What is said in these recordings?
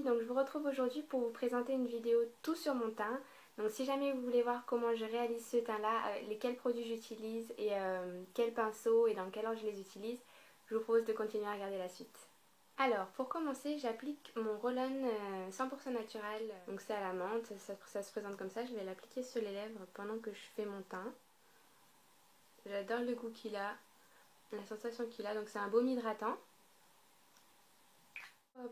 donc je vous retrouve aujourd'hui pour vous présenter une vidéo tout sur mon teint. Donc si jamais vous voulez voir comment je réalise ce teint là, lesquels produits j'utilise et quels pinceaux et dans quel ordre je les utilise, je vous propose de continuer à regarder la suite. Alors pour commencer, j'applique mon roll-on 100% naturel, donc c'est à la menthe, ça se présente comme ça, je vais l'appliquer sur les lèvres pendant que je fais mon teint. J'adore le goût qu'il a, la sensation qu'il a, donc c'est un baume hydratant.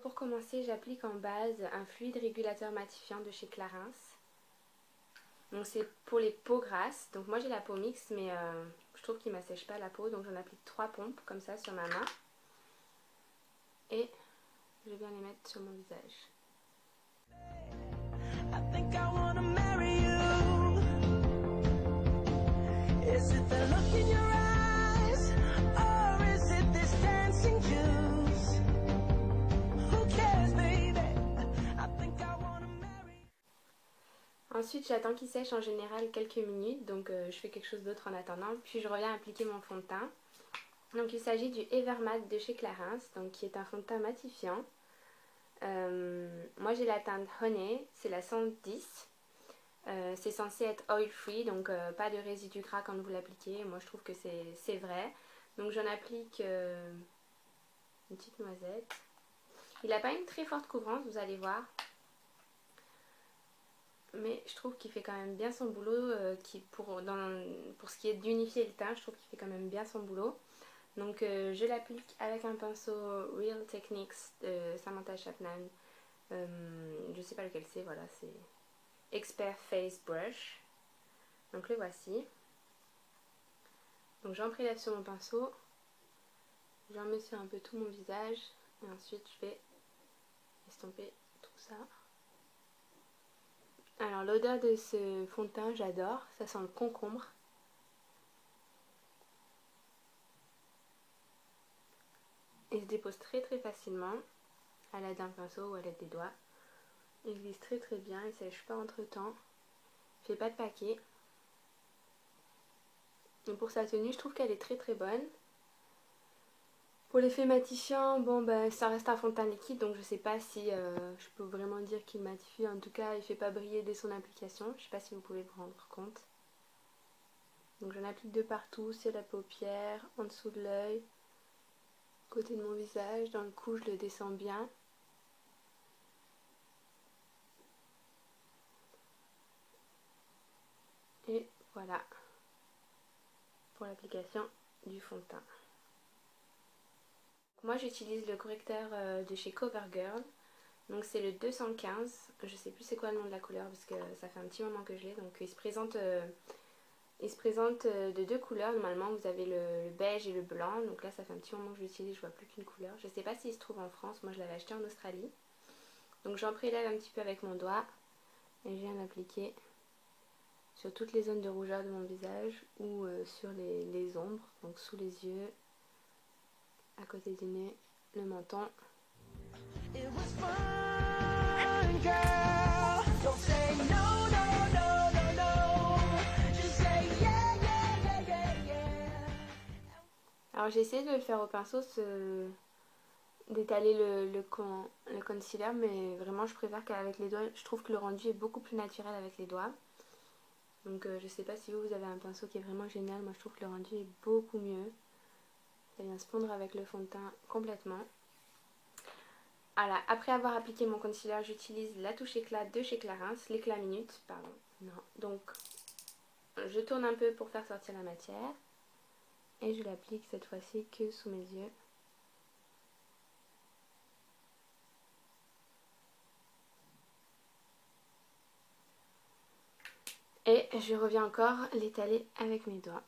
Pour commencer, j'applique en base un fluide régulateur matifiant de chez Clarins. Donc c'est pour les peaux grasses. Donc moi j'ai la peau mixte, mais je trouve qu'il ne m'assèche pas la peau. Donc j'en applique 3 pompes comme ça sur ma main. Et je viens les mettre sur mon visage. Ensuite j'attends qu'il sèche en général quelques minutes, donc je fais quelque chose d'autre en attendant, puis je reviens appliquer mon fond de teint. Donc il s'agit du Evermatte de chez Clarins, donc qui est un fond de teint matifiant. Moi j'ai la teinte Honey, c'est la 110. C'est censé être oil free, donc pas de résidus gras quand vous l'appliquez. Moi je trouve que c'est vrai. Donc j'en applique une petite noisette. Il n'a pas une très forte couvrance, vous allez voir. Mais je trouve qu'il fait quand même bien son boulot, pour ce qui est d'unifier le teint, je trouve qu'il fait quand même bien son boulot. Donc je l'applique avec un pinceau Real Techniques de Samantha Chapman. Je sais pas lequel c'est, voilà, c'est Expert Face Brush. Donc le voici. Donc j'en prélève sur mon pinceau, j'en mets sur un peu tout mon visage et ensuite je vais estomper tout ça. Alors l'odeur de ce fond de teint j'adore, ça sent le concombre. Il se dépose très facilement à l'aide d'un pinceau ou à l'aide des doigts. Il glisse très bien, il ne sèche pas entre temps, il fait pas de paquet. Et pour sa tenue je trouve qu'elle est très bonne. Pour l'effet matifiant, bon ben ça reste un fond de teint liquide, donc je sais pas si je peux vraiment dire qu'il matifie. En tout cas il fait pas briller dès son application, je sais pas si vous pouvez vous rendre compte. Donc j'en applique de partout, sur la paupière, en dessous de l'œil, côté de mon visage, dans le cou je le descends bien. Et voilà pour l'application du fond de teint. Moi j'utilise le correcteur de chez CoverGirl, donc c'est le 215, je sais plus c'est quoi le nom de la couleur parce que ça fait un petit moment que je l'ai, donc il se présente de 2 couleurs, normalement vous avez le beige et le blanc, donc là ça fait un petit moment que je l'utilise, je vois plus qu'une couleur, je sais pas s'il se trouve en France, moi je l'avais acheté en Australie. Donc j'en prélève un petit peu avec mon doigt et je viens l'appliquer sur toutes les zones de rougeur de mon visage ou sur les ombres, donc sous les yeux, à côté du nez, le menton. Alors j'ai essayé de le faire au pinceau, d'étaler le concealer, mais vraiment je préfère qu'avec les doigts, je trouve que le rendu est beaucoup plus naturel avec les doigts. Donc je sais pas si vous avez un pinceau qui est vraiment génial, moi je trouve que le rendu est beaucoup mieux. Ça vient se fondre avec le fond de teint complètement. Voilà, après avoir appliqué mon concealer, j'utilise la touche éclat de chez Clarins, l'éclat minute, pardon. Non. Donc je tourne un peu pour faire sortir la matière et je l'applique cette fois-ci que sous mes yeux. Et je reviens encore l'étaler avec mes doigts.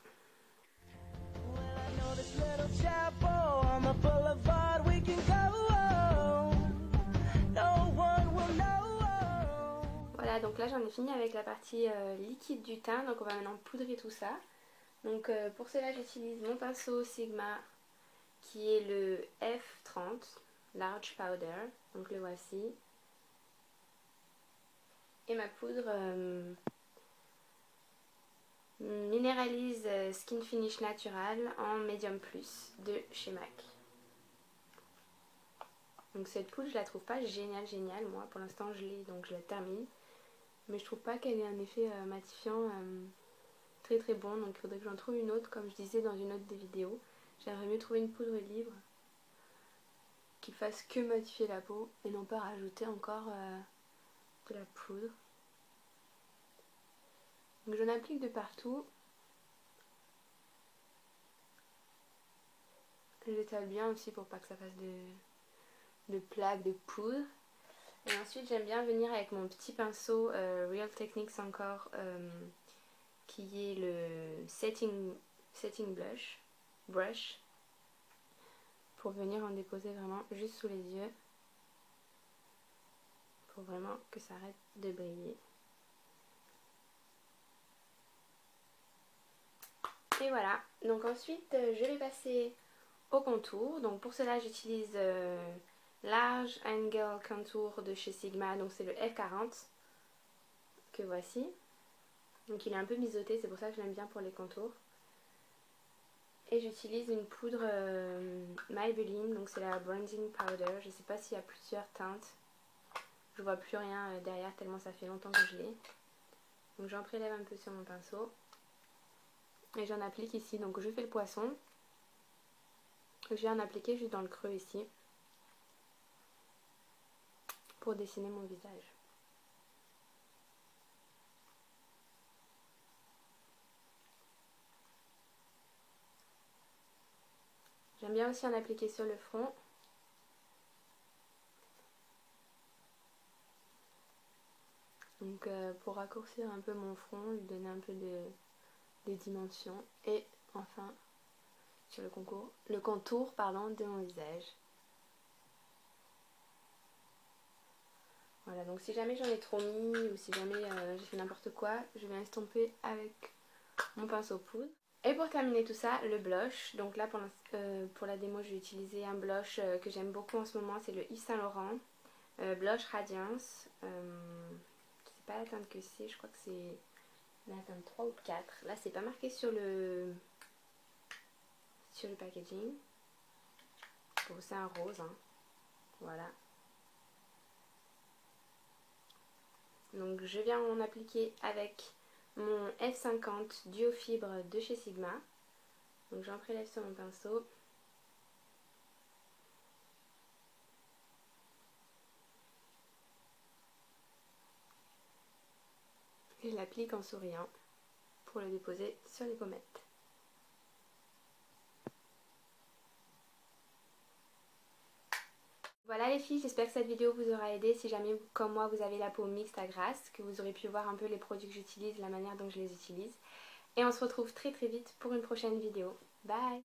Voilà, donc là j'en ai fini avec la partie liquide du teint, donc on va maintenant poudrer tout ça. Donc pour cela j'utilise mon pinceau Sigma qui est le F30 Large Powder, donc le voici. Et ma poudre Mineralise Skin Finish Natural en Medium Plus de chez MAC. Donc cette poudre je la trouve pas géniale, moi pour l'instant je l'ai donc je la termine. Mais je trouve pas qu'elle ait un effet matifiant très bon, donc il faudrait que j'en trouve une autre comme je disais dans une autre des vidéos. J'aimerais mieux trouver une poudre libre qui fasse que matifier la peau et non pas rajouter encore de la poudre. Donc j'en applique de partout. J'étale bien aussi pour pas que ça fasse de plaques de poudre. Et ensuite j'aime bien venir avec mon petit pinceau Real Techniques encore qui est le setting brush pour venir en déposer vraiment juste sous les yeux pour vraiment que ça arrête de briller. Et voilà, donc ensuite je vais passer au contour. Donc pour cela j'utilise Large Angle Contour de chez Sigma, donc c'est le F40 que voici. Donc il est un peu misoté, c'est pour ça que je l'aime bien pour les contours. Et j'utilise une poudre Maybelline, donc c'est la Bronzing Powder. Je sais pas s'il y a plusieurs teintes. Je vois plus rien derrière tellement ça fait longtemps que je l'ai. Donc j'en prélève un peu sur mon pinceau. Et j'en applique ici, donc je fais le poisson. Je viens en appliquer juste dans le creux ici. Pour dessiner mon visage. J'aime bien aussi en appliquer sur le front. Donc pour raccourcir un peu mon front, lui donner un peu de dimension. Et enfin sur le contour de mon visage. Voilà, donc si jamais j'en ai trop mis ou si jamais j'ai fait n'importe quoi, je vais estomper avec mon pinceau poudre. Et pour terminer tout ça, le blush. Donc là pour la démo je vais utiliser un blush que j'aime beaucoup en ce moment, c'est le Yves Saint Laurent Blush Radiance. Je sais pas la teinte que c'est, je crois que c'est la teinte 3 ou 4. Là c'est pas marqué sur le packaging. Bon, c'est un rose, hein. Voilà. Donc je viens en appliquer avec mon F50 Duo Fibre de chez Sigma. Donc j'en prélève sur mon pinceau. Et je l'applique en souriant pour le déposer sur les pommettes. Voilà les filles, j'espère que cette vidéo vous aura aidé. Si jamais comme moi vous avez la peau mixte à grasse, que vous aurez pu voir un peu les produits que j'utilise, la manière dont je les utilise. Et on se retrouve très vite pour une prochaine vidéo. Bye!